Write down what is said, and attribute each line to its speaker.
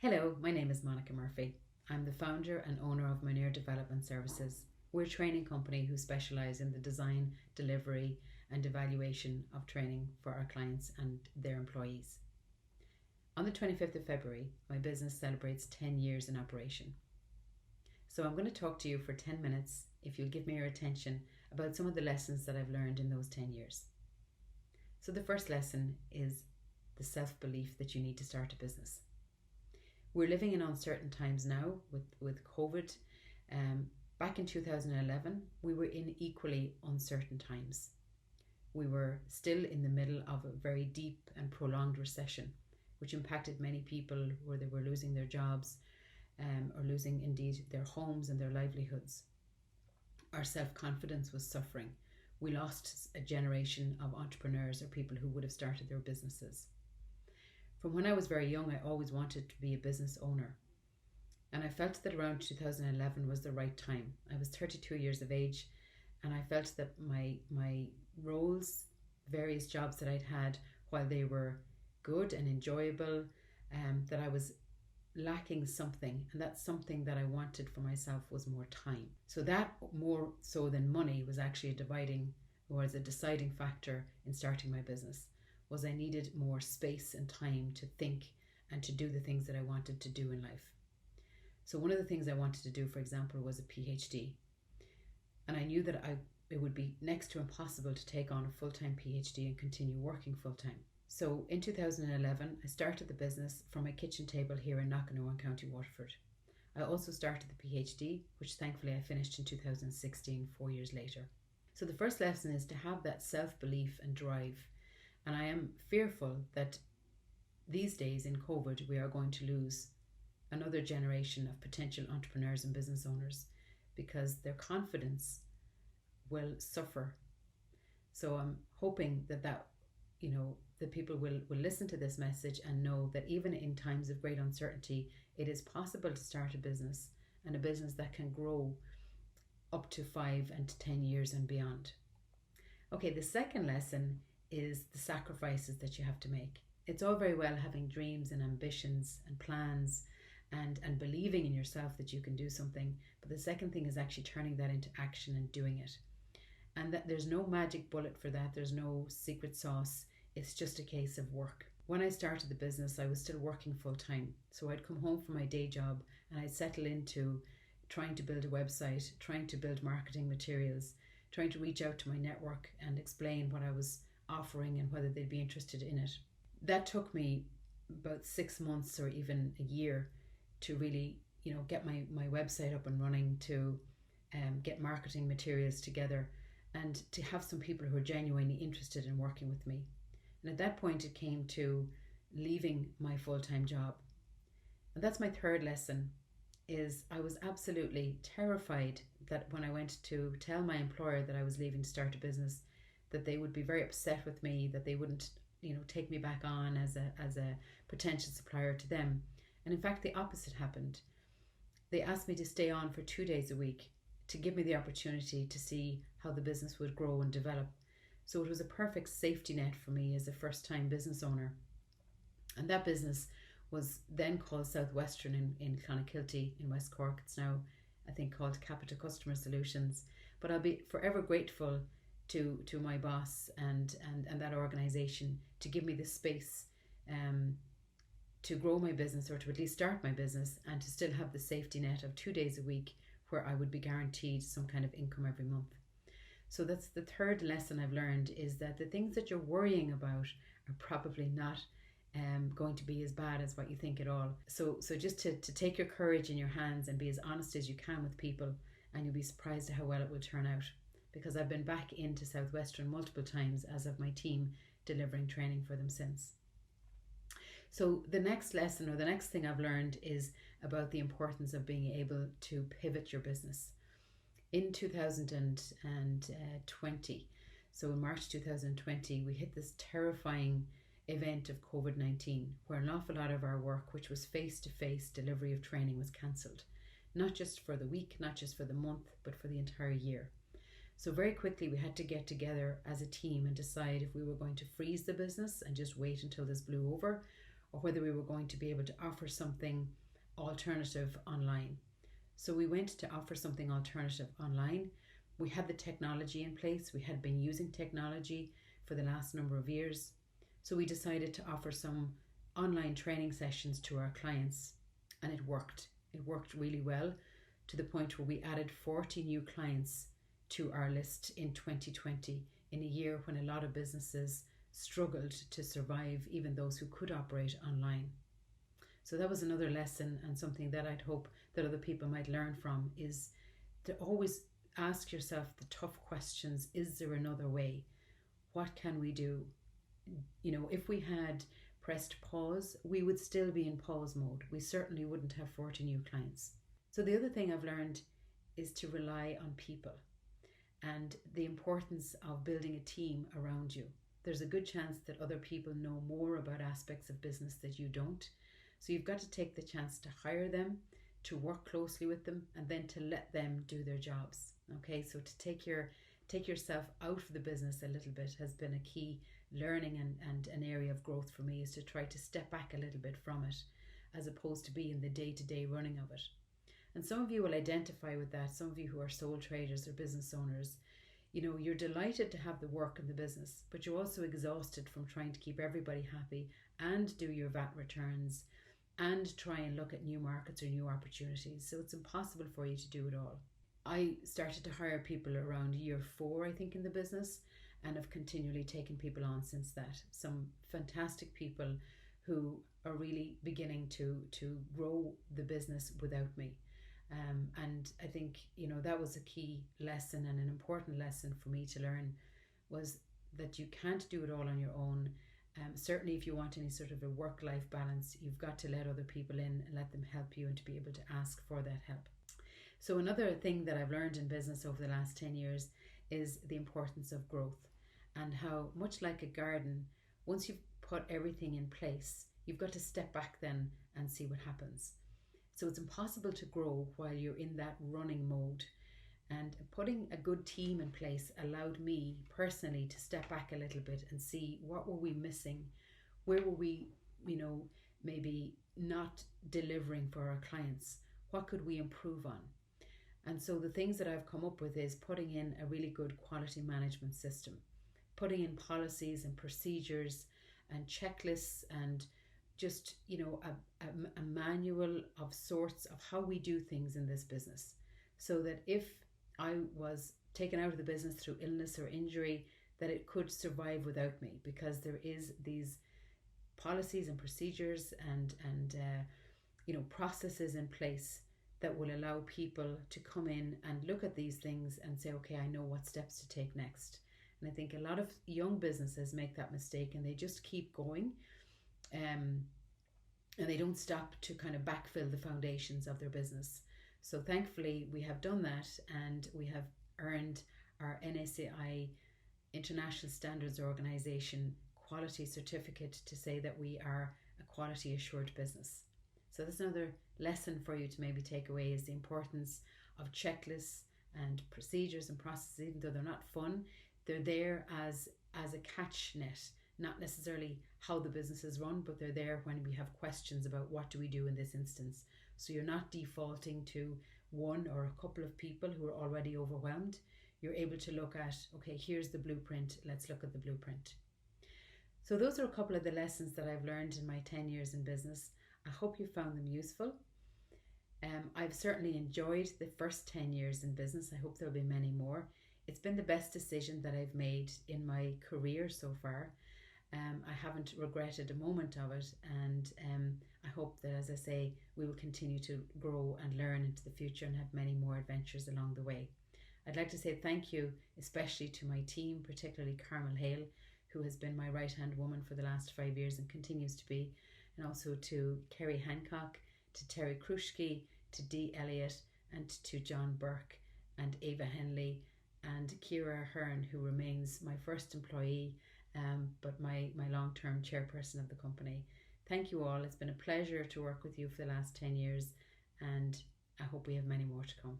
Speaker 1: Hello, my name is Monica Murphy. I'm the founder and owner of MONERE Development Services. We're a training company who specialise in the design, delivery and evaluation of training for our clients and their employees. On the 25th of February, my business celebrates 10 years in operation. So I'm going to talk to you for 10 minutes, if you'll give me your attention, about some of the lessons that I've learned in those 10 years. So the first lesson is the self-belief that you need to start a business. We're living in uncertain times now with COVID. Back in 2011, we were in equally uncertain times. We were still in the middle of a very deep and prolonged recession, which impacted many people where they were losing their jobs or losing indeed their homes and their livelihoods. Our self-confidence was suffering. We lost a generation of entrepreneurs or people who would have started their businesses. From when I was very young, I always wanted to be a business owner. And I felt that around 2011 was the right time. I was 32 years of age, and I felt that my roles, various jobs that I'd had, while they were good and enjoyable, that I was lacking something, and that something that I wanted for myself was more time. So that, more so than money, was actually a deciding factor in starting my business. Was I needed more space and time to think and to do the things that I wanted to do in life. So one of the things I wanted to do, for example, was a PhD. And I knew that it would be next to impossible to take on a full-time PhD and continue working full-time. So in 2011, I started the business from my kitchen table here in Knockenowan, County Waterford. I also started the PhD, which thankfully I finished in 2016, 4 years later. So the first lesson is to have that self-belief and drive. And I am fearful that these days in COVID, we are going to lose another generation of potential entrepreneurs and business owners because their confidence will suffer. So I'm hoping that people will listen to this message and know that even in times of great uncertainty, it is possible to start a business, and a business that can grow up to 5 and 10 years and beyond. Okay, the second lesson is the sacrifices that you have to make. It's all very well having dreams and ambitions and plans and believing in yourself that you can do something, but the second thing is actually turning that into action and doing it. And that there's no magic bullet for that, there's no secret sauce, it's just a case of work. When I started the business, I was still working full-time, so I'd come home from my day job and I'd settle into trying to build a website, trying to build marketing materials, trying to reach out to my network and explain what I was offering and whether they'd be interested in it. That took me about 6 months or even a year to really get my website up and running, to get marketing materials together, and to have some people who are genuinely interested in working with me. And at that point it came to leaving my full-time job. And that's my third lesson, is I was absolutely terrified that when I went to tell my employer that I was leaving to start a business, that they would be very upset with me, that they wouldn't take me back on as a potential supplier to them. And in fact, the opposite happened. They asked me to stay on for 2 days a week to give me the opportunity to see how the business would grow and develop. So it was a perfect safety net for me as a first-time business owner. And that business was then called Southwestern in Clonakilty in West Cork. It's now, I think, called Capita Customer Solutions. But I'll be forever grateful to my boss and that organisation to give me the space to grow my business, or to at least start my business, and to still have the safety net of 2 days a week where I would be guaranteed some kind of income every month. So that's the third lesson I've learned, is that the things that you're worrying about are probably not going to be as bad as what you think at all. So just to take your courage in your hands and be as honest as you can with people, and you'll be surprised at how well it will turn out. Because I've been back into Southwestern multiple times, as of my team, delivering training for them since. So the next lesson, or the next thing I've learned, is about the importance of being able to pivot your business. In 2020, so in March 2020, we hit this terrifying event of COVID-19, where an awful lot of our work, which was face-to-face delivery of training, was cancelled. Not just for the week, not just for the month, but for the entire year. So very quickly we had to get together as a team and decide if we were going to freeze the business and just wait until this blew over, or whether we were going to be able to offer something alternative online. So we went to offer something alternative online. We had the technology in place. We had been using technology for the last number of years. So we decided to offer some online training sessions to our clients, and it worked. It worked really well, to the point where we added 40 new clients to our list in 2020, in a year when a lot of businesses struggled to survive, even those who could operate online. So that was another lesson, and something that I'd hope that other people might learn from, is to always ask yourself the tough questions. Is there another way? What can we do? If we had pressed pause, we would still be in pause mode. We certainly wouldn't have 40 new clients. So the other thing I've learned is to rely on people, and the importance of building a team around you. There's a good chance that other people know more about aspects of business that you don't. So you've got to take the chance to hire them, to work closely with them, and then to let them do their jobs. Okay, so to take yourself out of the business a little bit has been a key learning and an area of growth for me, is to try to step back a little bit from it, as opposed to be in the day-to-day running of it. And some of you will identify with that. Some of you who are sole traders or business owners, you're delighted to have the work in the business, but you're also exhausted from trying to keep everybody happy and do your VAT returns and try and look at new markets or new opportunities. So it's impossible for you to do it all. I started to hire people around year 4, I think, in the business, and have continually taken people on since that. Some fantastic people who are really beginning to grow the business without me. And I think, that was a key lesson, and an important lesson for me to learn, was that you can't do it all on your own. Certainly if you want any sort of a work-life balance, you've got to let other people in and let them help you, and to be able to ask for that help. So another thing that I've learned in business over the last 10 years is the importance of growth, and how, much like a garden, once you've put everything in place, you've got to step back then and see what happens. So it's impossible to grow while you're in that running mode. And putting a good team in place allowed me personally to step back a little bit and see what were we missing, where were we, maybe not delivering for our clients, what could we improve on. And so the things that I've come up with is putting in a really good quality management system, putting in policies and procedures and checklists, and just, a manual of sorts of how we do things in this business, so that if I was taken out of the business through illness or injury, that it could survive without me, because there is these policies and procedures and processes in place that will allow people to come in and look at these things and say, okay, I know what steps to take next. And I think a lot of young businesses make that mistake, and they just keep going, and they don't stop to kind of backfill the foundations of their business. So thankfully we have done that, and we have earned our NSAI International Standards Organization quality certificate to say that we are a quality assured business. So that's another lesson for you to maybe take away, is the importance of checklists and procedures and processes. Even though they're not fun, they're there as a catch net, not necessarily how the business is run, but they're there when we have questions about what do we do in this instance. So you're not defaulting to one or a couple of people who are already overwhelmed. You're able to look at, okay, here's the blueprint, let's look at the blueprint. So those are a couple of the lessons that I've learned in my 10 years in business. I hope you found them useful. I've certainly enjoyed the first 10 years in business. I hope there'll be many more. It's been the best decision that I've made in my career so far. I haven't regretted a moment of it, and I hope that, as I say, we will continue to grow and learn into the future and have many more adventures along the way. I'd like to say thank you especially to my team, particularly Carmel Hale, who has been my right-hand woman for the last 5 years and continues to be, and also to Kerry Hancock, to Terry Kruschke, to Dee Elliott, and to John Burke and Ava Henley, and Kira Hearn, who remains my first employee, but my long-term chairperson of the company. Thank you all. It's been a pleasure to work with you for the last 10 years, and I hope we have many more to come.